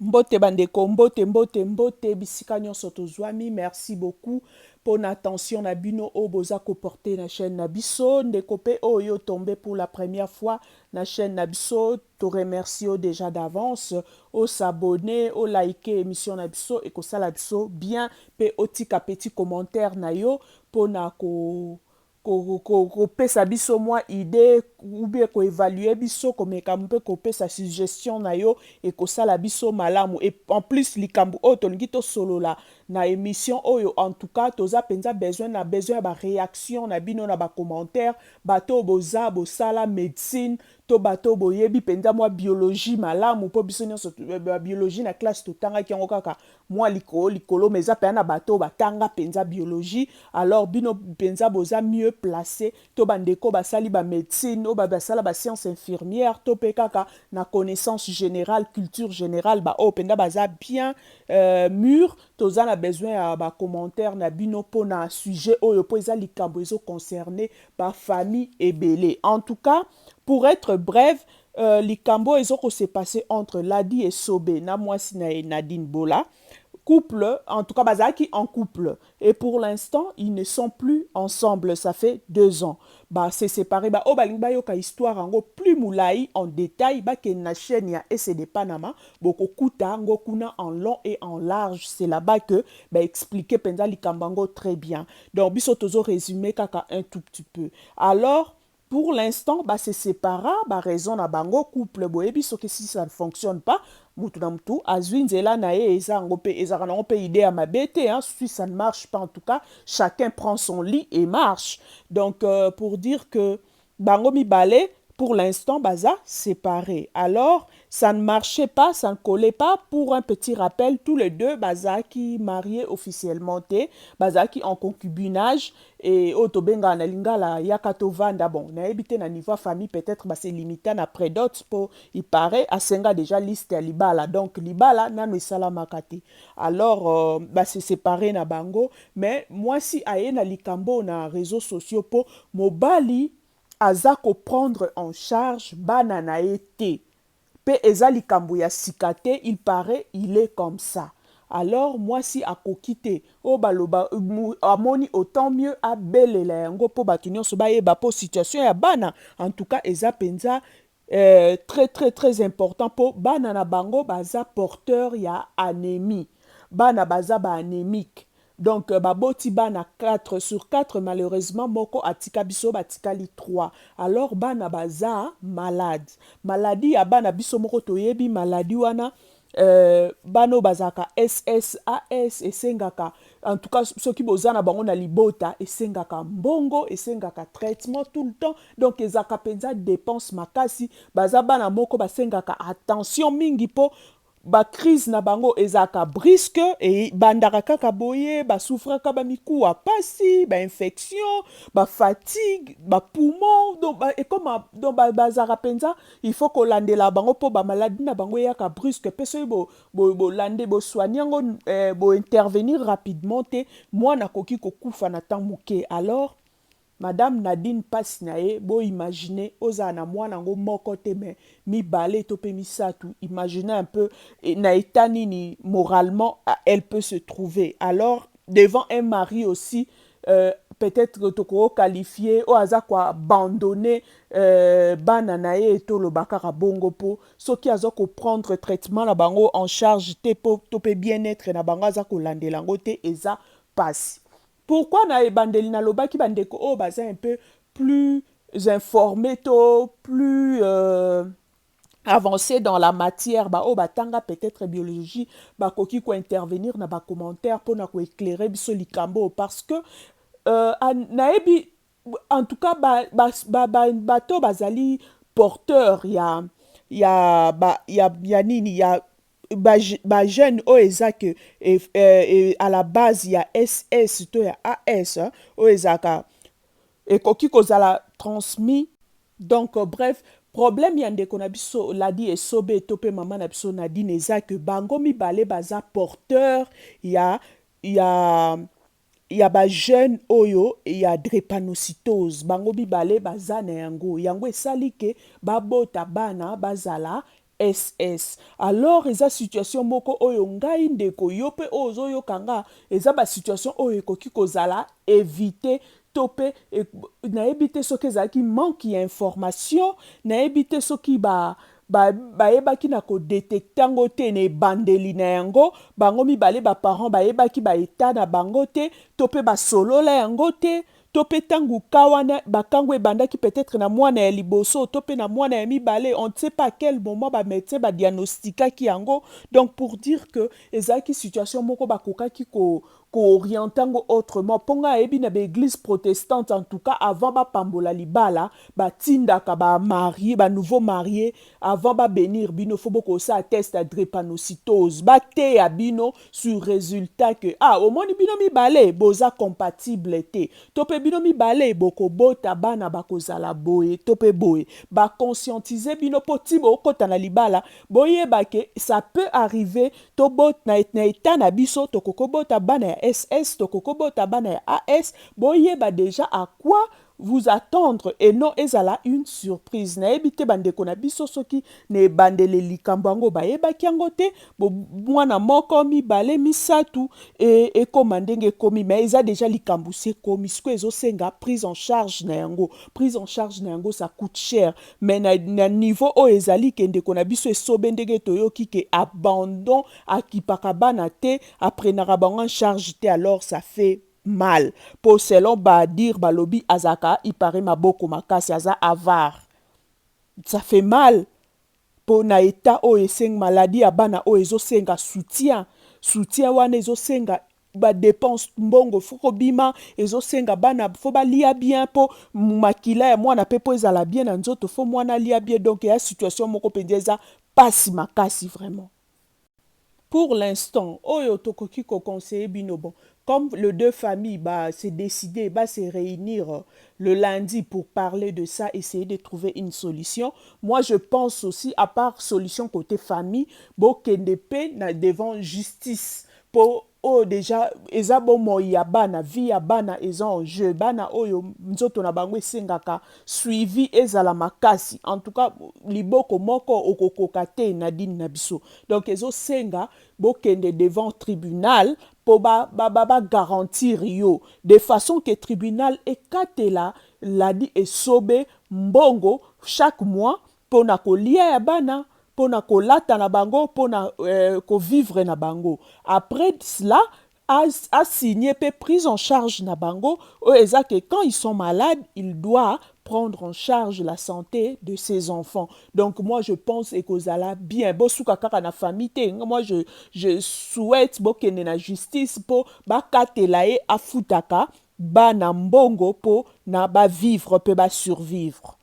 Mbote bandeko, mbote, bisika nyonso tozwami, merci beaucoup pour l'attention na bino o boza ko porter na chaîne na biso, ndeko pe oyo tombé pour la première fois na chaîne na biso, te remercie déjà d'avance, au s'abonner, au liker émission na biso et ko sala biso bien pe otika petit commentaire na yo pour na ko kopesa biso mwa idée ou bien koévaluer biso komeka mpe kopesa suggestion na yo ekosala biso malamu et en plus likambo oyo tolingi tosolola na émission oyo en tout cas toza mpenza besoin ya baréaction na bino na bacommentaire bato boza bosala médecine to bato boyebi mpenza mwa biologie malamu mpo biso nyonso biologie na classe totangaki yango kaka mwa likolo mais eza mpenza na bato batanga mpenza biologie alors bino mpenza boza mieux placé to bandeko basali bamédecine oyo basala bascience infirmière to mpe kaka na connaissance générale culture générale baoyo mpenza baza bien mur toza na besoin ya bacommentaire na bino mpo na sujet oyo mpo eza likambo ezoconcerne bafamille ebele en tout cas pour être bref likambo ezoko se passer entre Ladi et Sobe na mwasi na ye Nadine Bola couple, en tout cas bazaki en couple. Et pour l'instant, ils ne sont plus ensemble. Ça fait 2 ans. Bah, c'est séparé. Bah, oh, bah, l'ingba yoka histoire ango plus moulaï en détail. Bah, ke na chaîne ya de Panama. Boko kuta ango kuna en long et en large. C'est là-bas que, bah, expliquer penza likambango très bien. Donc, biso tozo résumé kaka un tout petit peu. Alors, pour l'instant, bah, c'est séparé, bah, raison na bango couple boyebi so que si ça ne fonctionne pas, mutu na mutu azwi nzela na ye eza ngo pe ezaka nango pe idée ya mabe te hein, si ça ne marche pas en tout cas, chacun prend son lit et marche. Donc pour dire que bango mibale pour l'instant baza séparés. Alors ça ne marchait pas, ça ne collait pas. Pour un petit rappel, tous les deux bazaki mariés officiellement te, bazaki en concubinage et otobenga na lingala yakato vanda bon na ebité na niveau famille peut-être bah c'est limité na après d'autres pour il paraît à senga déjà liste à libala donc libala nano esala makati alors bah c'est séparé na bango mais moi si aye na likambo na réseaux sociaux po mobali aza ko prendre en charge bana na été pe eza likambo ya sikate il paraît il est comme ça alors moi si akoki te oyo baloba amoni autant mieux abelela yango mpo bato nyonso bayeba mpo situation ya bana en tout cas eza mpenza très important mpo bana na bango baza porteur ya anémie bana baza baanémique donc baboti bana 4 sur 4 malheureusement moko atika biso batikali 3 alors bana baza malade maladie ya bana biso moko toyebi maladie wana bano bazaka SSAS esengaka en tout cas soki boza na bango na libota esengaka mbongo esengaka traitement tout le temps donc ezaka penza dépense makasi baza bana moko basengaka attention mingi po ba crise na bango ezaka brisque et bandaka kaka boye basouffraka bamikuwa pasi ba infection ba fatigue ba poumon donc et comme donc bazaka penza il faut kolandela bango po ba maladie na bango yaka brusque pe so bo lande bo soigner ngo bo intervenir rapidement te mwana koki kokufa na temps muke alors Madame Nadine Pasinae, bo imaginer, oza na mwana ngo moko te me mibale to pe misatu. Imaginez un peu, na état nini moralement elle peut se trouver. Alors, devant un mari aussi, peut-être toko qualifié, o aza kwa abandonner bana na ye to lo bakara bongo po, so ki aza ko prendre traitement na bango en charge te po to pe bien-être na bango aza ko landelango te eza passe. Pourquoi na ebandeli na lobaki bandeko oh baza un peu plus informé to plus avancé dans la matière ba oh batanga peut-être biologie ba koki ko intervenir na ba commentaire pour na ko éclairer biso likambo parce que naebi en tout cas bato bazali porteur ya nini ya ba jeune oyo eza ke à la base ya SS to ya AS oyo ezalaka ekoki kozala transmis donc bref problème ya ndeko na biso Ladi Esobe to pe mama na biso Nadine eza ke bango mibale baza porteur ya ba jeune oyo ya drépanocytose bango mibale baza na yango esali ke babota bana bazala ss. Alors eza situation moko oyo ngai ndeko yo pe ozo kanga eza ba situation oyo ekoki kozala éviter to pe nayebi te soki ezalaki manque ya information, nayebi te soki bayebaki na kodetecte yango te na ebandeli na yango, bango mibale baparent bayebaki baeta na bango te to pe basolola yango te to pe ntango ka wana bakango ebandaki peut-être na mwana ya liboso to pe na mwana ya mibale, on ne sait pas à quel moment bamédecin badiagnostikaki yango. Donc pour dire que ezalaki situation moko bakokaki koorientango autrement. Ponga ebi na l'église protestante en tout cas avant bapambola libala batindaka bamarié nouveau marié avant babénir bino fo bokosa atteste à drépanocytose bateya bino sur résultat que omoni bino mibale boza compatible te to pe bino mibale bokobota bana bakozala boye to pe boye baconscientiser bino po ti bokota na libala boyeba ke ça peut arriver to bot na état na biso to kokobota bana ya SS to kokobota bana ya AS boyeba déjà à quoi vous attendre et non ezala une surprise. Na ebite bandeko na biso soki ne bandele likambo yango bayebaki yango te mwana moko mibale misatu e koma ndenge ekomi mais eza déjà likambo se komi siko ezosenga prise en charge na yango. Prise en charge na yango ça coûte cher mais na niveau oyo ezali ke ndeko na biso esobe ndenge toyoki ke abandon akipaka bana te aprenaka bango en charge te, alors ça fait mal. Pour selon dire balobi azaka ipare maboko makasi aza avare. Ça fait mal. Pour na état o eseng maladie abana o ezosenga soutien. Soutien wana ezosenga ba dépense mbongo foko bima ezosenga bana fo ba lia bien po makila ya mwana pepo ezala bien na nzoto fo mwana lia bien, donc ya situation moko pendeza pasi makasi vraiment. Pour l'instant, oyo tokoki ko conseiller bino bon. Comme les deux familles s'est décidé se réunir le lundi pour parler de ça, essayer de trouver une solution. Moi, je pense aussi, à part solution côté famille, kende pe na devant justice pour déjà eza bomo ya bana vie ya bana eza en jeu bana oyo nzoto na bango esengaka suivi ezala makasi, en tout cas liboko moko okokoka te na dini na biso, donc ezo senga bokende devant tribunal po ba garantir yo de façon que tribunal ekatela ladi esobe mbongo chaque mois pona kolia ya bana pona kolata na bango pona vivre na bango. Après cela a signé pe prise en charge na bango que quand ils sont malades il doit prendre en charge la santé de ses enfants. Donc moi je pense que kozala bien bosuka kaka na famille te. Moi je souhaite bokende na justice po bakatela e afutaka bana mbongo po na ba vivre pe ba survivre.